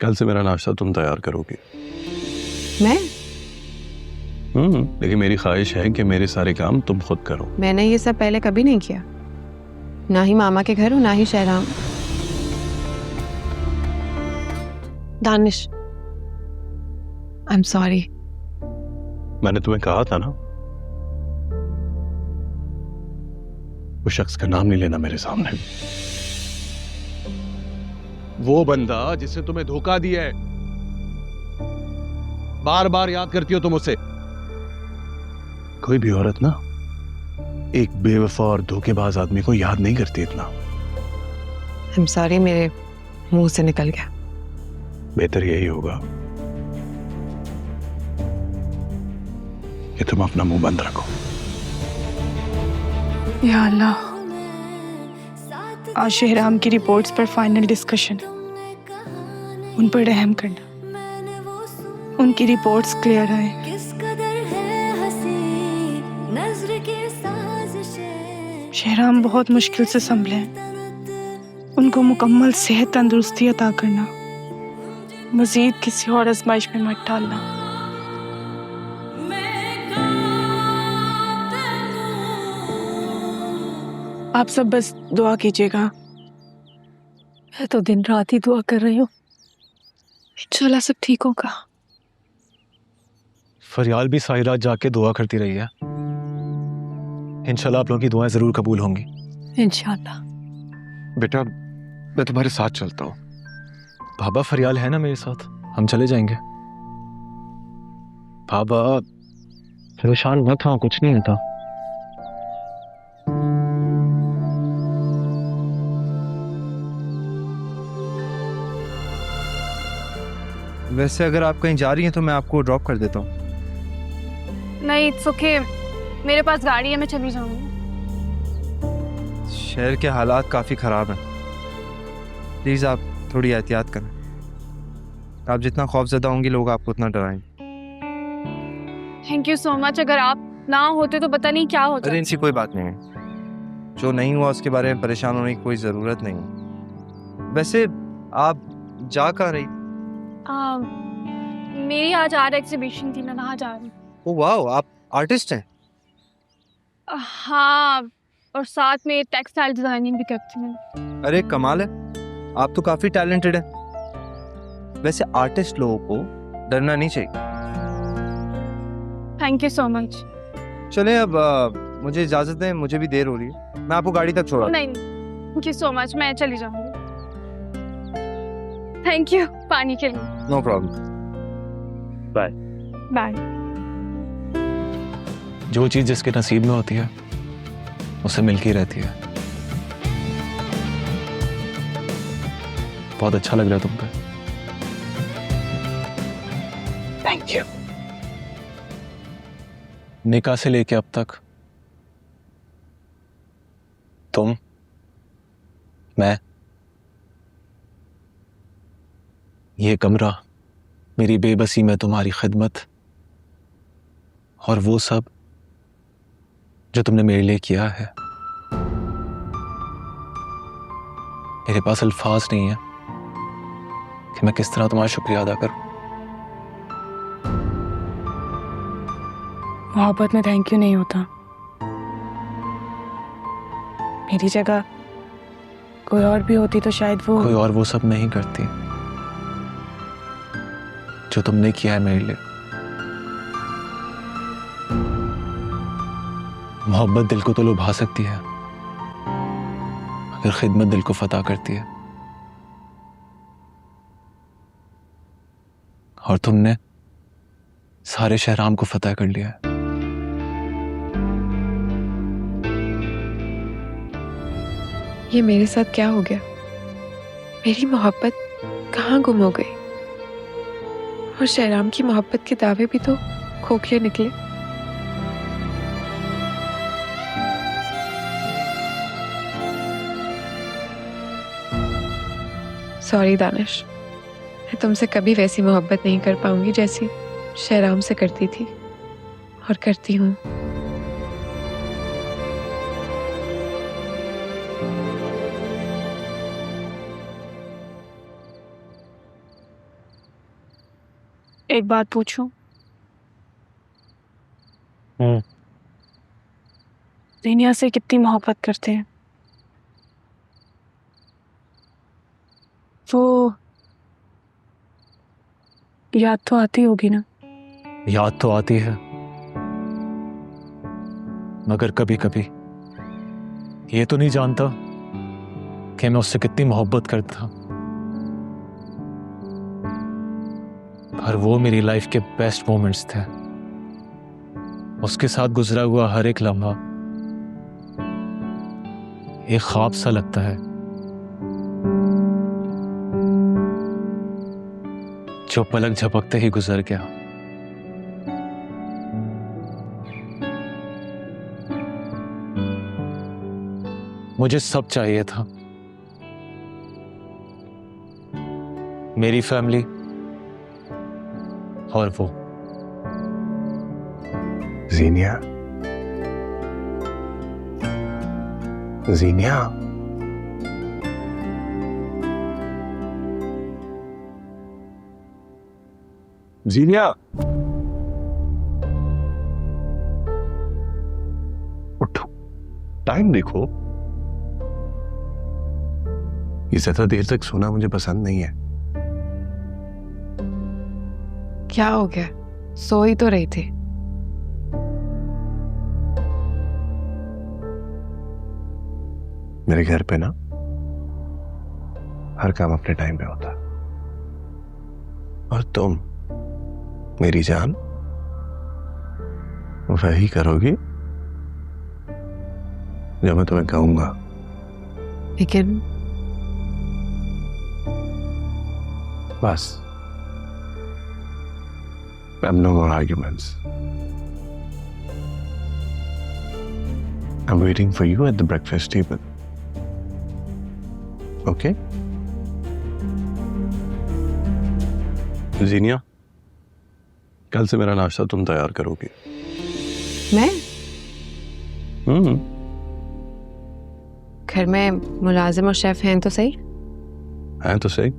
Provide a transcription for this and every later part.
कल से मेरा नाश्ता तुम तैयार करोगी। मैं? लेकिन मेरी ख्वाहिश है कि मेरे सारे काम तुम खुद करो। मैंने ये सब पहले कभी नहीं किया, ना ही मामा के घर हो, ना ही शहराम। Danish, I am sorry. मैंने तुम्हें कहा था ना, वो शख्स का नाम नहीं लेना मेरे सामने। वो बंदा जिसने तुम्हें धोखा दिया है, बार बार याद करती हो तुम उसे। कोई भी औरत ना एक बेवफा और धोखेबाज आदमी को याद नहीं करती इतना। आई एम सॉरी, मेरे मुंह से निकल गया। बेहतर यही होगा कि तुम अपना मुंह बंद रखो। या अल्लाह, आज शहराम की रिपोर्ट्स पर फाइनल डिस्कशन, उन पर रहम करना, उनकी रिपोर्ट्स क्लियर आए। शहराम बहुत मुश्किल से संभले हैं, उनको मुकम्मल सेहत तंदुरुस्ती अता करना, मजीद किसी और आजमाइश में मत डालना। आप सब बस दुआ कीजिएगा। मैं तो दिन रात ही दुआ कर रही हूँ, इंशाल्लाह सब ठीक होगा। फरियाल भी सारी रात जाके दुआ करती रही है, इंशाल्लाह आप लोगों की दुआएं जरूर कबूल होंगी। इंशाल्लाह। बेटा मैं तुम्हारे साथ चलता हूँ। बाबा फरियाल है ना मेरे साथ, हम चले जाएंगे। बाबा परेशान मत हो, कुछ नहीं होता। वैसे अगर आप कहीं जा रही हैं तो मैं आपको ड्रॉप कर देता हूँ। नहीं, इट्स ओके, मेरे पास गाड़ी है, मैं चली जाऊंगी। शहर के हालात काफ़ी ख़राब हैं, प्लीज़ आप थोड़ी एहतियात करें। आप जितना खौफज़दा होंगी लोग आपको उतना डराएंगे। Thank you so much. अगर आप ना होते तो पता नहीं क्या होता। अरे इनसी कोई बात नहीं है, जो नहीं हुआ उसके बारे में परेशान होने की कोई ज़रूरत नहीं है। वैसे आप जा कहाँ रही? मेरी आज आर्ट एग्जीबिशन थी, मैं वहाँ जा रही हूँ। ओ वाह, आप आर्टिस्ट हैं? हाँ, और साथ में टेक्सटाइल डिजाइनिंग भी करती हूँ। अरे कमाल है, आप तो काफ़ी टैलेंटेड हैं। वैसे आर्टिस्ट लोगों को डरना नहीं चाहिए। Thank you so much. चलें अब मुझे इजाज़त दें, मुझे भी देर हो रही है, मैं आपको गाड़ी तक छोड़ा। नहीं, थैंक यू सो मच, मैं चली जाऊंगी। थैंक यू पानी के लिए। No problem, bye bye. जो चीज़ जिसके नसीब में होती है उसे मिलती रहती है। बहुत अच्छा लग रहा है तुम पे। Thank you. निकाह से लेके अब तक तुम, मैं, ये कमरा, मेरी बेबसी में तुम्हारी खिदमत और वो सब जो तुमने मेरे लिए किया है, मेरे पास अल्फाज नहीं है कि मैं किस तरह तुम्हारा शुक्रिया अदा करूं। मोहब्बत में थैंक यू नहीं होता। मेरी जगह कोई और भी होती तो शायद कोई और वो सब नहीं करती जो तुमने किया है मेरे लिए। मोहब्बत दिल को तो लुभा सकती है मगर खिदमत दिल को फतह करती है। और तुमने सारे शहराम को फतह कर लिया है। ये मेरे साथ क्या हो गया? मेरी मोहब्बत कहाँ गुम हो गई? और शहराम की मोहब्बत के दावे भी तो खोखले निकले। सॉरी दानिश, मैं तुमसे कभी वैसी मोहब्बत नहीं कर पाऊंगी जैसी शहराम से करती थी और करती हूँ। एक बात पूछूं? ज़ेनिया से कितनी मोहब्बत करते हैं? वो याद तो आती होगी ना? याद तो आती है, मगर कभी कभी ये तो नहीं जानता कि मैं उससे कितनी मोहब्बत करता। पर वो मेरी लाइफ के बेस्ट मोमेंट्स थे। उसके साथ गुजरा हुआ हर एक लम्हा एक ख्वाब सा लगता है जो पलक झपकते ही गुजर गया। मुझे सब चाहिए था, मेरी फैमिली और वो। ज़ेनिया, ज़ेनिया, ज़ेनिया, उठो, टाइम देखो। ये ज्यादा देर तक सोना मुझे पसंद नहीं है। क्या हो गया? सो ही तो रही थी। मेरे घर पे ना हर काम अपने टाइम पे होता है, और तुम मेरी जान वही करोगी जो मैं तुम्हें कहूंगा। लेकिन बस, no more arguments. I'm waiting for you at the breakfast table. Okay? Xenia, कल से मेरा नाश्ता तुम तैयार करोगी। मैं हम्म। घर में मुलाजिम और शेफ हैं तो सही। हैं तो सही,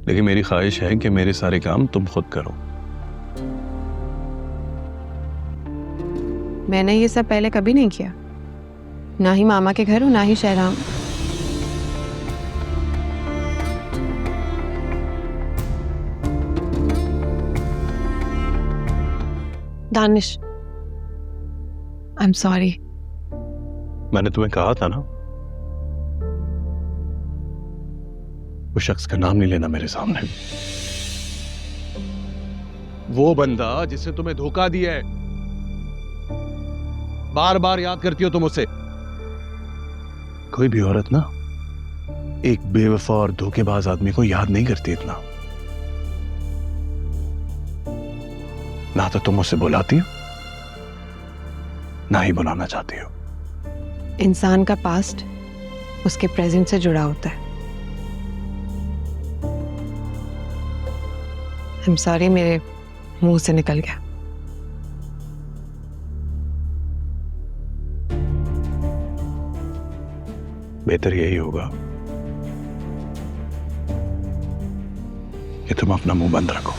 लेकिन मेरी ख्वाहिश है कि मेरे सारे काम तुम खुद करो। मैंने ये सब पहले कभी नहीं किया, ना ही मामा के घर और ना ही शहराम। Danish, I am sorry. मैंने तुम्हें कहा था ना, उस शख्स का नाम नहीं लेना मेरे सामने। वो बंदा जिसने तुम्हें धोखा दिया है, बार बार याद करती हो तुम उसे। कोई भी औरत ना एक बेवफा और धोखेबाज आदमी को याद नहीं करती इतना। ना तो तुम उसे बुलाती हो, ना ही बुलाना चाहती हो। इंसान का पास्ट उसके प्रेजेंट से जुड़ा होता है। आई एम सॉरी, मेरे मुंह से निकल गया। बेहतर यही होगा कि तुम अपना मुंह बंद रखो।